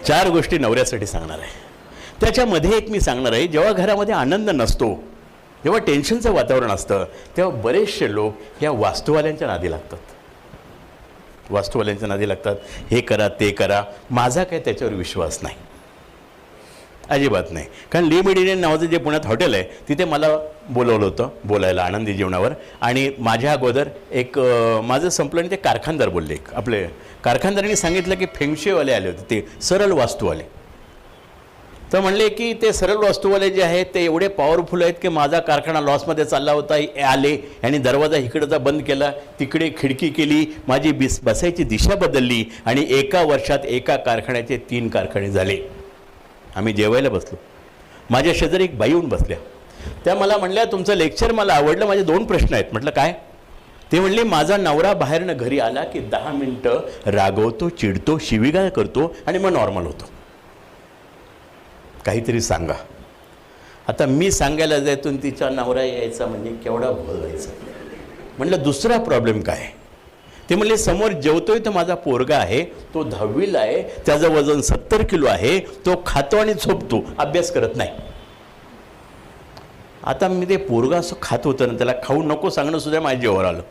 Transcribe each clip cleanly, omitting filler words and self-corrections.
4 गोष्टी नवऱ्यासाठी सांगणार आहे. त्याच्यामध्ये एक मी सांगणार आहे, जेव्हा घरामध्ये आनंद नसतो, जेव्हा टेन्शनचं वातावरण असतं, तेव्हा बरेचसे लोक या वास्तुवाल्यांच्या नादी लागतात. वास्तुवाल्यांच्या नादी लागतात, हे करा ते करा. माझा काय त्याच्यावर विश्वास नाही, अजिबात नाही. कारण ली मेडिटेन नावाचं जे पुण्यात हॉटेल आहे, तिथे मला बोलवलं होतं बोलायला आनंदी जीवनावर. आणि माझ्या अगोदर एक माझं संपलं आणि ते कारखानदार बोलले. आपले कारखानदारांनी सांगितलं की फेंगशेवाले आले होते, ते सरळ वास्तूवाले. तर म्हणले की ते सरळ वास्तूवाले जे आहेत ते एवढे पॉवरफुल आहेत की माझा कारखाना लॉसमध्ये चालला होता, आले आणि दरवाजा इकडचा बंद केला, तिकडे खिडकी केली, माझी बसायची दिशा बदलली आणि एका वर्षात एका कारखान्याचे 3 कारखाने झाले. आम्ही जेवायला बसलो, माझ्या शेजारी एक बाई येऊन बसल्या. त्या मला म्हणल्या, तुमचं लेक्चर मला आवडलं, माझे 2 प्रश्न आहेत. म्हटलं काय? ते म्हणले, माझा नवरा बाहेरनं घरी आला की 10 मिनटं रागवतो, चिडतो, शिवीगाळ करतो आणि मग नॉर्मल होतो. काहीतरी सांगा. आता मी सांगायला जायतून तिचा नवरा यायचा म्हणजे केवढा बोलायचा. म्हटलं दुसरा प्रॉब्लेम काय? ते म्हणले, समोर जेवतोय तर माझा पोरगा आहे, तो 10वीला आहे, त्याचं वजन 70 किलो आहे, तो खातो आणि झोपतो, अभ्यास करत नाही. आता मी ते पोरगा असं खात होतं ना, त्याला खाऊ नको सांगणं सुद्धा माझ्या जीवावर आलं.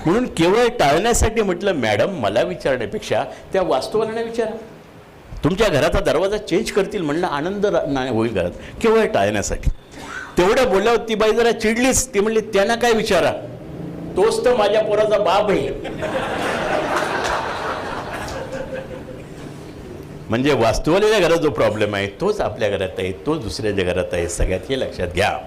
म्हणून केवळ टाळण्यासाठी म्हटलं, मॅडम मला विचारण्यापेक्षा त्या वास्तुवाल्यांना विचारा, तुमच्या घराचा दरवाजा चेंज करतील. म्हणलं आनंद नाही होईल घरात, केवळ टाळण्यासाठी. तेवढं बोलल्यावर ती बाई जरा चिडलीच. ती म्हणली, त्यांना काय विचारा, तोच तर माझ्या पोराचा बाप आहे. म्हणजे वास्तुवालेल्या घरात जो प्रॉब्लेम आहे तोच आपल्या घरात आहे, तोच दुसऱ्याच्या घरात आहे. सगळ्यात हे लक्षात घ्या.